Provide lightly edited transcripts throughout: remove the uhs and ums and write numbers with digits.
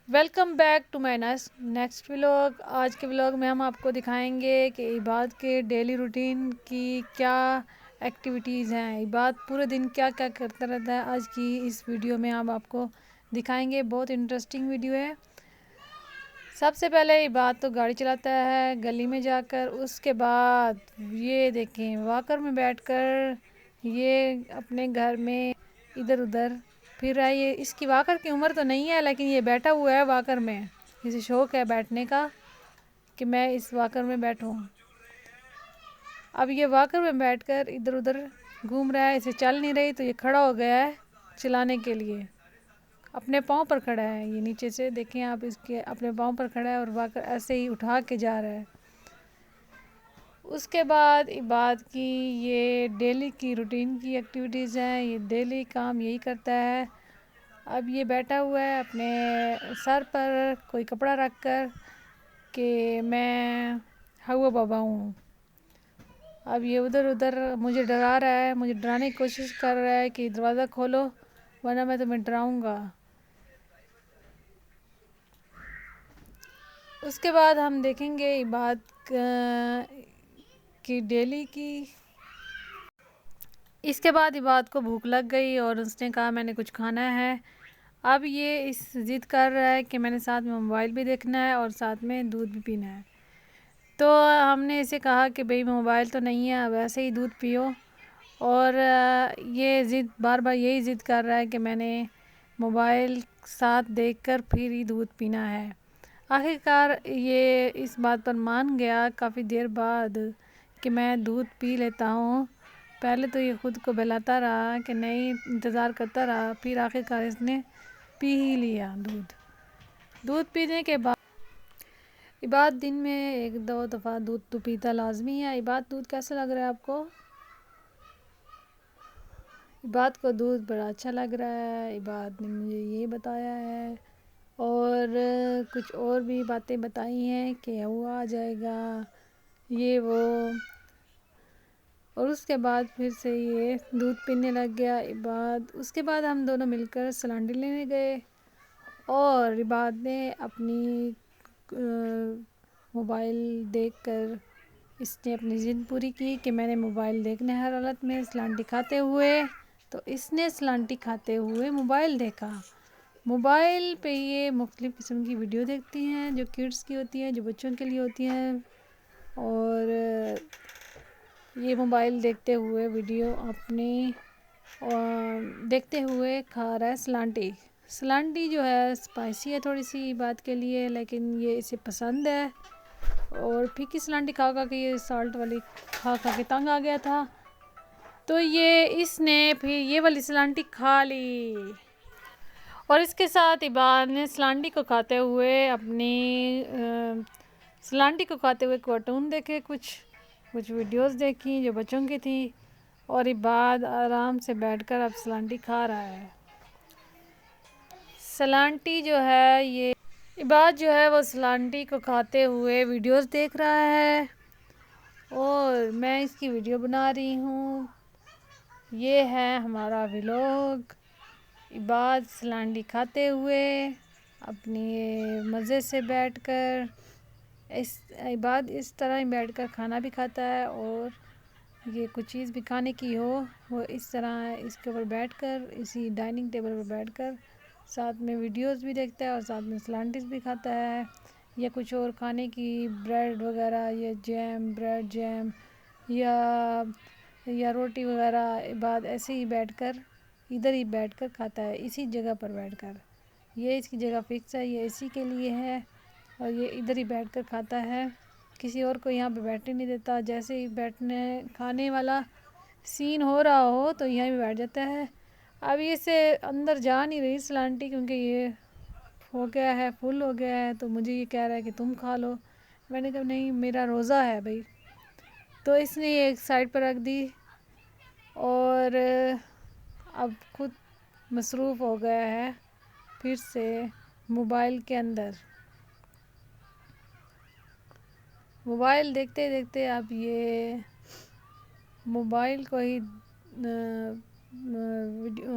Welcome back to my next vlog. आज के vlog में हम आपको दिखाएंगे कि इबाद के डेली रूटीन की क्या एक्टिविटीज़ हैं। इबाद पूरे दिन क्या क्या करता रहता है, आज की इस वीडियो में हम आपको दिखाएंगे। बहुत इंटरेस्टिंग वीडियो है। सबसे पहले इबाद तो गाड़ी चलाता है गली में जाकर, उसके बाद ये देखें वॉकर में बैठकर ये अपने घर में इधर उधर फिर रहा है। ये इसकी वॉकर की उम्र तो नहीं है, लेकिन ये बैठा हुआ है वॉकर में। इसे शौक है बैठने का कि मैं इस वॉकर में बैठूं। अब ये वॉकर में बैठकर इधर उधर घूम रहा है। इसे चल नहीं रही तो ये खड़ा हो गया है चलाने के लिए। अपने पाँव पर खड़ा है, ये नीचे से देखें आप, इसके अपने पाँव पर खड़ा है और वॉकर ऐसे ही उठा के जा रहा है। उसके बाद इबाद की ये डेली की रूटीन की एक्टिविटीज़ हैं। ये डेली काम यही करता है। अब ये बैठा हुआ है अपने सर पर कोई कपड़ा रख कर कि मैं हवा बाबा हूँ। अब ये उधर उधर मुझे डरा रहा है, मुझे डराने की कोशिश कर रहा है कि दरवाज़ा खोलो वरना मैं तुम्हें डराऊँगा। उसके बाद हम देखेंगे इबाद की डेली की। इसके बाद इबाद को भूख लग गई और उसने कहा मैंने कुछ खाना है। अब ये इस ज़िद कर रहा है कि मैंने साथ में मोबाइल भी देखना है और साथ में दूध भी पीना है। तो हमने इसे कहा कि भाई मोबाइल तो नहीं है, अब ऐसे ही दूध पियो। और ये ज़िद बार बार यही ज़िद कर रहा है कि मैंने मोबाइल साथ देखकर फिर ही दूध पीना है। आखिरकार ये इस बात पर मान गया काफ़ी देर बाद कि मैं दूध पी लेता हूँ। पहले तो ये ख़ुद को बहलाता रहा कि नहीं, इंतज़ार करता रहा, फिर आखिरकार इसने पी ही लिया दूध। दूध पीने के बाद इबाद दिन में एक दो दफ़ा दूध तो पीता लाजमी है। इबाद दूध कैसा लग रहा है आपको? इबाद को दूध बड़ा अच्छा लग रहा है। इबाद ने मुझे ये बताया है और कुछ और भी बातें बताई हैं कि वो आ जाएगा ये वो। और उसके बाद फिर से ये दूध पीने लग गया इबाद। उसके बाद हम दोनों मिलकर सिलेंडर लेने गए और इबाद ने अपनी मोबाइल देखकर इसने अपनी ज़िद पूरी की कि मैंने मोबाइल देखना है हर हालत में। सलांटी खाते हुए तो इसने सलांटी खाते हुए मोबाइल देखा। मोबाइल पे ये मुख्तलिफ़ किस्म की वीडियो देखती हैं जो किड्स की होती हैं, जो बच्चों के लिए होती हैं। और ये मोबाइल देखते हुए वीडियो अपने देखते हुए खा रहा है सलांटी। सलांटी जो है स्पाइसी है थोड़ी सी बात के लिए, लेकिन ये इसे पसंद है। और फीकी सलांटी खा खा के ये साल्ट वाली खा खा के तंग आ गया था, तो ये इसने फिर ये वाली सलांटी खा ली। और इसके साथ इबाद ने सलांटी को खाते हुए सलांटी को खाते हुए कार्टून देखे, कुछ वीडियोस देखी जो बच्चों की थी। और इबाद आराम से बैठकर अब सलांटी खा रहा है। सलांटी जो है ये इबाद जो है वो सलांटी को खाते हुए वीडियोस देख रहा है और मैं इसकी वीडियो बना रही हूँ। ये है हमारा व्लॉग। इबाद सलांटी खाते हुए अपनी मज़े से बैठकर इबाद इस तरह ही बैठकर खाना भी खाता है। और ये कुछ चीज़ भी खाने की हो वो इस तरह इसके ऊपर बैठकर, इसी डाइनिंग टेबल पर बैठकर साथ में वीडियोस भी देखता है और साथ में सलांटिस भी खाता है। या कुछ और खाने की ब्रेड वगैरह या जैम, ब्रेड जैम या रोटी वगैरह इबाद ऐसे ही बैठकर इधर ही बैठकर खाता है, इसी जगह पर बैठकर। ये इसकी जगह फिक्स है, ये इसी के लिए है और ये इधर ही बैठकर खाता है। किसी और को यहाँ पे बैठने नहीं देता। जैसे ही बैठने खाने वाला सीन हो रहा हो तो यहाँ भी बैठ जाता है। अब ये इसे अंदर जा नहीं रही सलांटी, क्योंकि ये हो गया है, फुल हो गया है। तो मुझे ये कह रहा है कि तुम खा लो। मैंने कहा नहीं, मेरा रोज़ा है भाई। तो इसने ये एक साइड पर रख दी और अब खुद मसरूफ़ हो गया है फिर से मोबाइल के अंदर। मोबाइल देखते देखते अब ये मोबाइल को ही वीडियो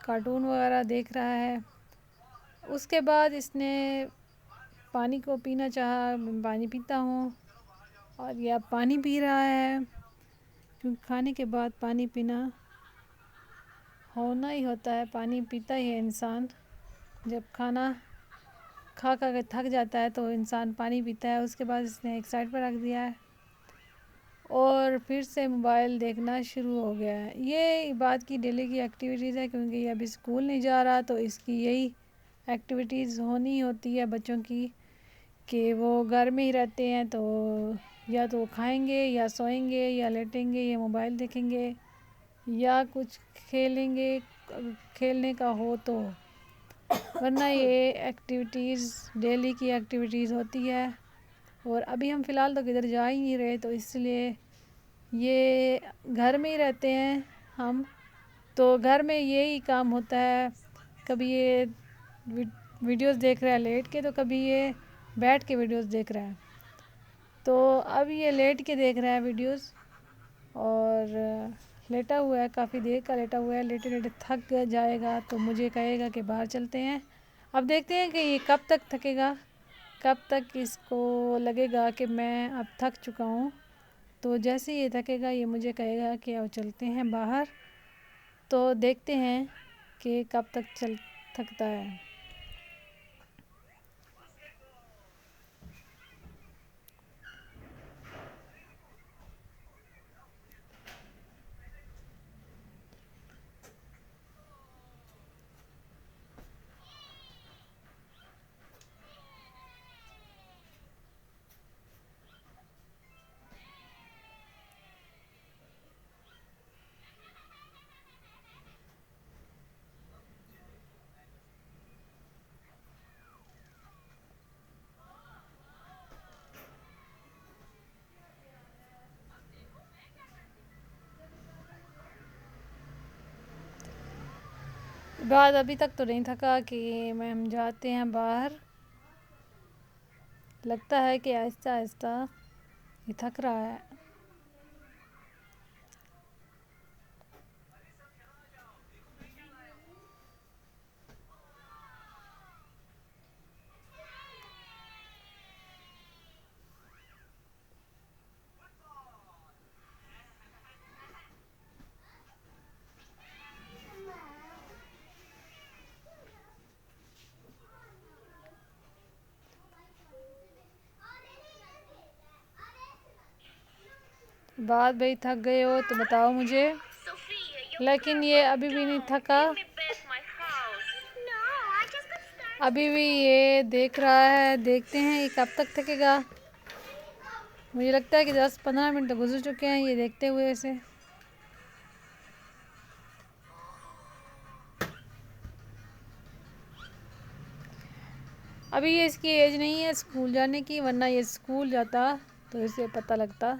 कार्टून वगैरह देख रहा है। उसके बाद इसने पानी को पीना चाहा, मैं पानी पीता हूँ और यह पानी पी रहा है, क्योंकि खाने के बाद पानी पीना होना ही होता है, पानी पीता ही है इंसान। जब खाना खा खा के थक जाता है तो इंसान पानी पीता है। उसके बाद इसने एक साइड पर रख दिया है और फिर से मोबाइल देखना शुरू हो गया है। ये इबाद की डेली की एक्टिविटीज़ है, क्योंकि ये अभी स्कूल नहीं जा रहा तो इसकी यही एक्टिविटीज़ होनी होती है बच्चों की, कि वो घर में ही रहते हैं तो या तो खाएंगे या सोएंगे या लेटेंगे या मोबाइल देखेंगे या कुछ खेलेंगे, खेलने का हो तो, वरना ये एक्टिविटीज़ डेली की एक्टिविटीज़ होती है। और अभी हम फ़िलहाल तो किधर जा ही नहीं रहे, तो इसलिए ये घर में ही रहते हैं हम, तो घर में यही काम होता है। कभी ये वीडियोस देख रहा है लेट के, तो कभी ये बैठ के वीडियोस देख रहा है। तो अब ये लेट के देख रहा है वीडियोस और लेटा हुआ है, काफ़ी देर का लेटा हुआ है। लेटे लेटे थक जाएगा तो मुझे कहेगा कि बाहर चलते हैं। अब देखते हैं कि ये कब तक थकेगा, कब तक इसको लगेगा कि मैं अब थक चुका हूँ। तो जैसे ये थकेगा ये मुझे कहेगा कि अब चलते हैं बाहर। तो देखते हैं कि कब तक थकता है। बाद अभी तक तो नहीं थका कि मैं हम जाते हैं बाहर। लगता है कि आहिस्ता आहिस्ता ये थक रहा है। बाद भाई थक गए हो तो बताओ मुझे, लेकिन ये अभी भी नहीं थका, अभी भी ये देख रहा है। देखते हैं ये कब तक थकेगा। मुझे लगता है कि 10-15 मिनट तो गुजर चुके हैं ये देखते हुए इसे। अभी ये इसकी एज नहीं है स्कूल जाने की, वरना ये स्कूल जाता तो इसे पता लगता,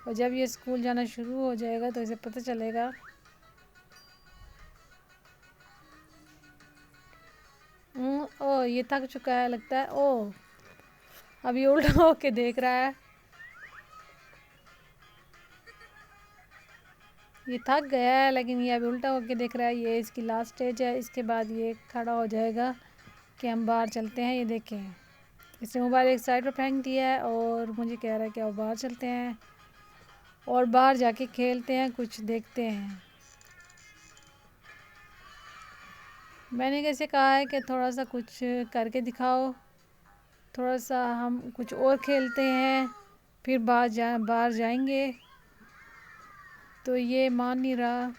और जब ये स्कूल जाना शुरू हो जाएगा तो इसे पता चलेगा। ओ ये थक चुका है लगता है। ओ अब ये उल्टा होके देख रहा है, ये थक गया है लेकिन ये अभी उल्टा होके देख रहा है। ये इसकी लास्ट स्टेज है, इसके बाद ये खड़ा हो जाएगा कि हम बाहर चलते हैं। ये देखें, इसने मोबाइल एक साइड पर फेंक दिया है और मुझे कह रहा है कि अब बाहर चलते हैं और बाहर जाके खेलते हैं, कुछ देखते हैं। मैंने कैसे कहा है कि थोड़ा सा कुछ करके दिखाओ, थोड़ा सा हम कुछ और खेलते हैं, फिर बाहर जाएंगे। तो ये मान नहीं रहा।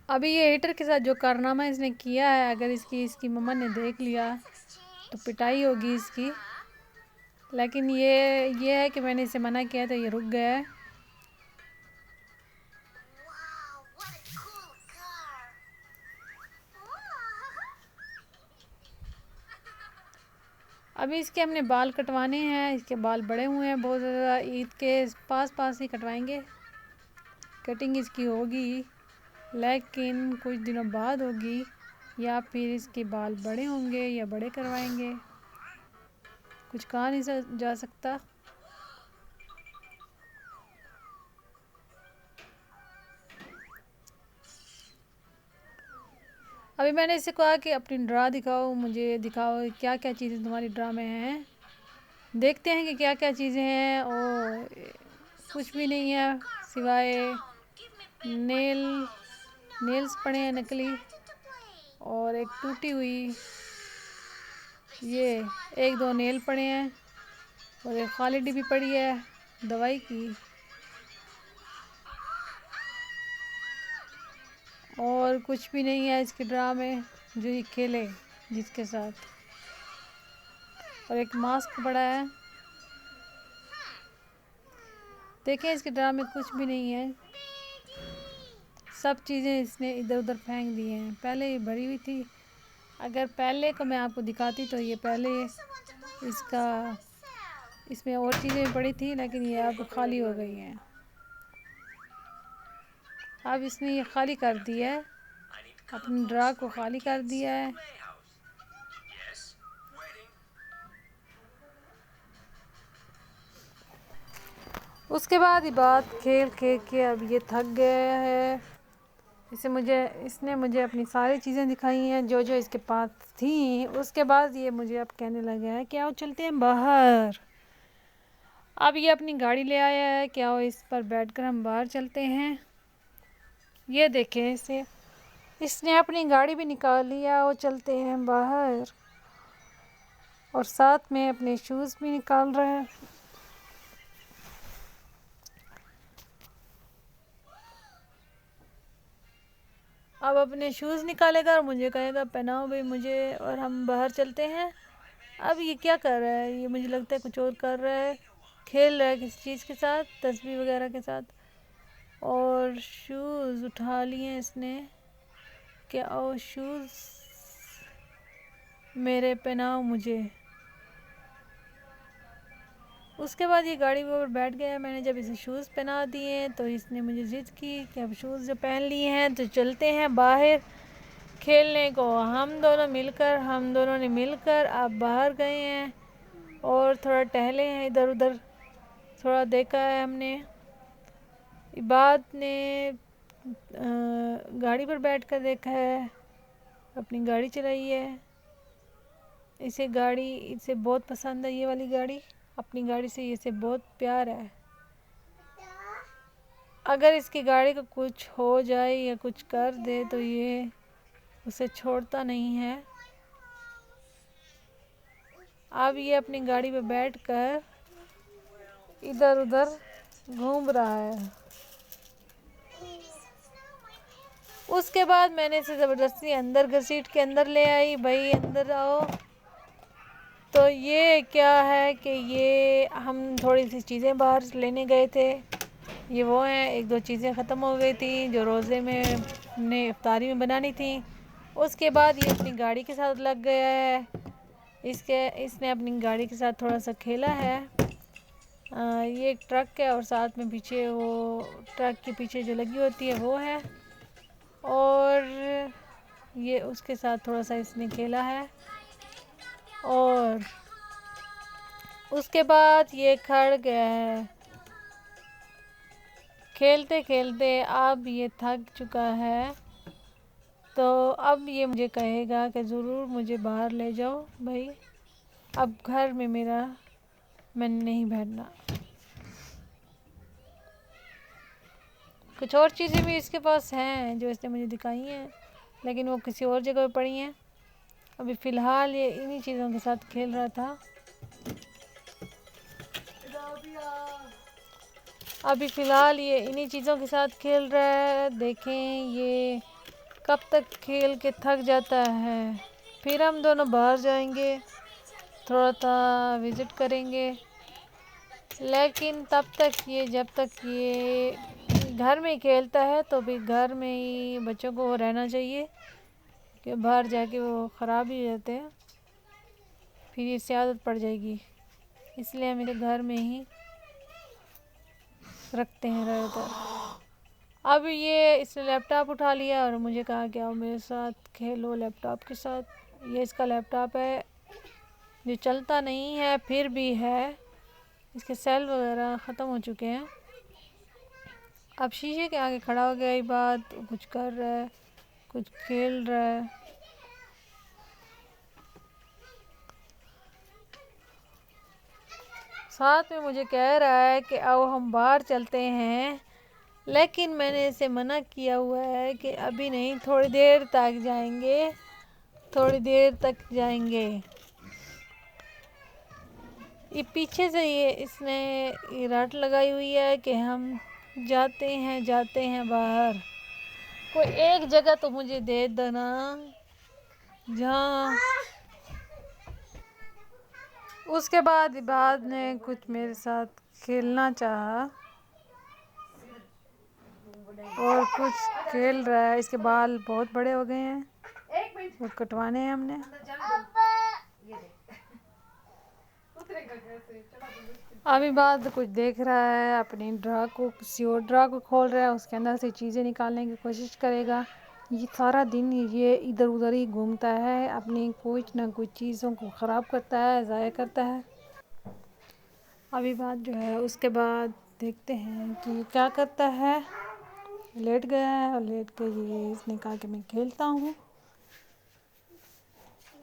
अभी ये हीटर के साथ जो कारनामा इसने किया है, अगर इसकी मम्मा ने देख लिया तो पिटाई होगी इसकी। लेकिन ये है कि मैंने इसे मना किया तो ये रुक गया है। अभी इसके हमने बाल कटवाने हैं, इसके बाल बड़े हुए हैं बहुत ज़्यादा। ईद के पास पास ही कटवाएंगे, कटिंग इसकी होगी। लेकिन कुछ दिनों बाद होगी, या फिर इसके बाल बड़े होंगे या बड़े करवाएंगे, कुछ कहा नहीं जा सकता। अभी मैंने इससे कहा कि अपनी ड्रा दिखाओ, मुझे दिखाओ क्या क्या चीज़ें तुम्हारी ड्रा में हैं। देखते हैं कि क्या क्या चीज़ें हैं। और कुछ भी नहीं है सिवाय नेल्स पड़े हैं नकली, और एक टूटी हुई, ये एक दो नेल पड़े हैं, और एक खाली डिब्बी पड़ी है दवाई की, और कुछ भी नहीं है इसके ड्रा में जो ये खेले जिसके साथ। और एक मास्क पड़ा है। देखें इसके ड्रा में कुछ भी नहीं है, सब चीज़ें इसने इधर उधर फेंक दी हैं। पहले ये भरी हुई थी, अगर पहले को मैं आपको दिखाती तो ये पहले इसमें और चीज़ें पड़ी थी, लेकिन ये अब खाली हो गई हैं। अब इसने ये खाली कर दिया है, अपने ड्रा को खाली कर दिया है। उसके बाद ये बात खेल खेल के अब ये थक गया है। इसने मुझे अपनी सारी चीज़ें दिखाई हैं जो जो इसके पास थी। उसके बाद ये मुझे अब कहने लगा है कि आओ चलते हैं बाहर। अब ये अपनी गाड़ी ले आया है कि आओ इस पर बैठकर हम बाहर चलते हैं। ये देखें इसने अपनी गाड़ी भी निकाल लिया और चलते हैं बाहर, और साथ में अपने शूज़ भी निकाल रहे हैं। अब अपने शूज़ निकालेगा और मुझे कहेगा पहनाओ भाई मुझे, और हम बाहर चलते हैं। अब ये क्या कर रहा है, ये मुझे लगता है कुछ और कर रहा है, खेल रहा है किसी चीज़ के साथ, तस्वीर वगैरह के साथ। और शूज़ उठा लिए इसने कि आओ शूज़ मेरे पहनाओ मुझे। उसके बाद ये गाड़ी पर बैठ गया। मैंने जब इसे शूज़ पहना दिए तो इसने मुझे ज़िद की कि अब शूज़ जो पहन लिए हैं तो चलते हैं बाहर खेलने को। हम दोनों ने मिलकर अब बाहर गए हैं और थोड़ा टहले हैं, इधर उधर थोड़ा देखा है हमने। इबाद ने गाड़ी पर बैठकर देखा है, अपनी गाड़ी चलाई है। इसे बहुत पसंद है ये वाली गाड़ी, अपनी गाड़ी से इसे बहुत प्यार है। अगर इसकी गाड़ी को कुछ हो जाए या कुछ कर दे तो ये उसे छोड़ता नहीं है। अब ये अपनी गाड़ी पे बैठकर इधर उधर घूम रहा है। उसके बाद मैंने इसे ज़बरदस्ती अंदर घसीट के अंदर ले आई, भाई अंदर आओ। तो ये क्या है कि ये हम थोड़ी सी चीज़ें बाहर लेने गए थे, ये वो हैं, एक दो चीज़ें ख़त्म हो गई थी जो रोज़े में हमने इफ्तारी में बनानी थी। उसके बाद ये अपनी गाड़ी के साथ लग गया है। इसने अपनी गाड़ी के साथ थोड़ा सा खेला है। ये एक ट्रक है और साथ में पीछे वो ट्रक के पीछे जो लगी होती है वो है, और ये उसके साथ थोड़ा सा इसने खेला है। और उसके बाद ये खड़ गया है। खेलते खेलते अब ये थक चुका है, तो अब ये मुझे कहेगा कि ज़रूर मुझे बाहर ले जाओ भाई, अब घर में मैंने नहीं बैठना। कुछ और चीज़ें भी इसके पास हैं जो इसने मुझे दिखाई हैं, लेकिन वो किसी और जगह पे पड़ी हैं। अभी फ़िलहाल ये इन्हीं चीज़ों के साथ खेल रहा था। अभी फ़िलहाल ये इन्हीं चीज़ों के साथ खेल रहा है। देखें ये कब तक खेल के थक जाता है। फिर हम दोनों बाहर जाएंगे, थोड़ा सा विज़िट करेंगे, लेकिन जब तक ये घर में ही खेलता है तो भी घर में ही बच्चों को रहना चाहिए, कि बाहर जाके वो ख़राब ही रहते हैं, फिर इससे आदत पड़ जाएगी। इसलिए हम इसे घर में ही रखते हैं ज़्यादातर। अब ये इसने लैपटॉप उठा लिया और मुझे कहा कि आओ मेरे साथ खेलो लैपटॉप के साथ। ये इसका लैपटॉप है जो चलता नहीं है फिर भी है, इसके सेल वगैरह ख़त्म हो चुके हैं। अब शीशे के आगे खड़ा हो गया, ये बात कुछ कर रहा है, कुछ खेल रहा है। साथ में मुझे कह रहा है कि आओ हम बाहर चलते हैं, लेकिन मैंने इसे मना किया हुआ है कि अभी नहीं, थोड़ी देर तक जाएंगे, थोड़ी देर तक जाएंगे। ये पीछे से ये इसने ये रट लगाई हुई है कि हम जाते हैं बाहर। कोई एक जगह तो मुझे दे देना जहाँ। उसके बाद इबाद ने कुछ मेरे साथ खेलना चाहा और कुछ खेल रहा है। इसके बाल बहुत बड़े हो गए हैं, वो कटवाने हैं हमने। अभी बाद कुछ देख रहा है, अपनी ड्रा को, किसी और ड्रा को खोल रहा है, उसके अंदर से चीज़ें निकालने की कोशिश करेगा। ये सारा दिन ये इधर उधर ही घूमता है, अपनी कुछ ना कुछ चीज़ों को ख़राब करता है, ज़ाया करता है। अभी बात जो है उसके बाद देखते हैं कि ये क्या करता है। लेट गया है और लेट के ये इसने कहा कि मैं खेलता हूँ।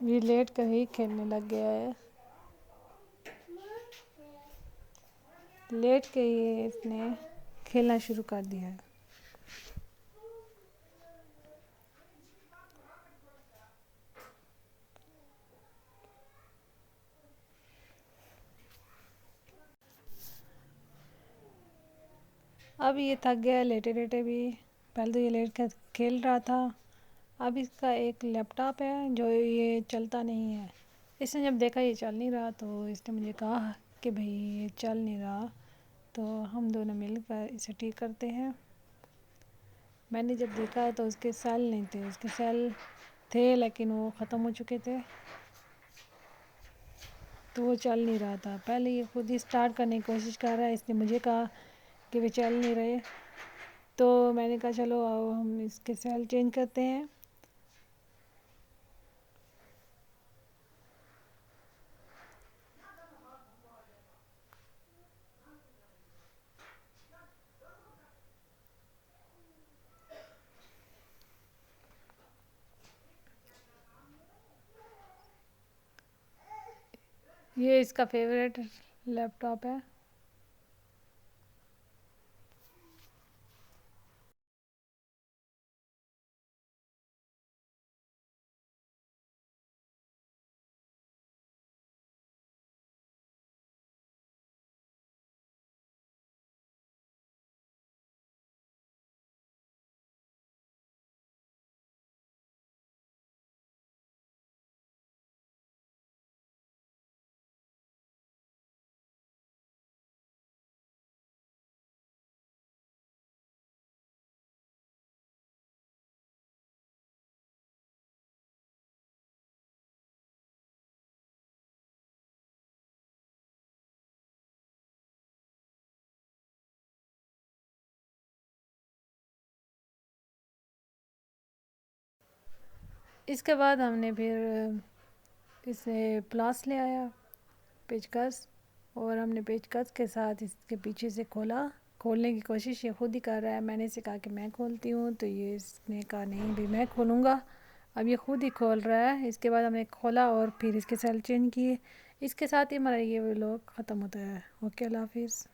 ये लेट कर ही खेलने लग गया है। लेट के ये इसने खेलना शुरू कर दिया है। अब ये थक गया है लेटे लेटे भी। पहले तो ये लेट कर खेल रहा था। अब इसका एक लैपटॉप है जो ये चलता नहीं है। इसने जब देखा ये चल नहीं रहा तो इसने मुझे कहा कि भाई ये चल नहीं रहा, तो हम दोनों मिलकर इसे ठीक करते हैं। मैंने जब देखा तो उसके सेल नहीं थे, उसके सेल थे लेकिन वो ख़त्म हो चुके थे, तो वो चल नहीं रहा था। पहले ये खुद ही स्टार्ट करने की कोशिश कर रहा है। इसने मुझे कहा कि वे चल नहीं रहे, तो मैंने कहा चलो आओ हम इसके सेल चेंज करते हैं। ये इसका फेवरेट लैपटॉप है। इसके बाद हमने फिर इसे प्लास ले आया, पेचकस, और हमने पेचकस के साथ इसके पीछे से खोलने की कोशिश ये खुद ही कर रहा है। मैंने इसे कहा कि मैं खोलती हूँ, तो ये इसने कहा नहीं भी मैं खोलूँगा। अब ये खुद ही खोल रहा है। इसके बाद हमने खोला और फिर इसके सेल चेंज किए। इसके साथ ही हमारा ये व्लॉग ख़त्म होता है। ओके, अल्लाह हाफिज़।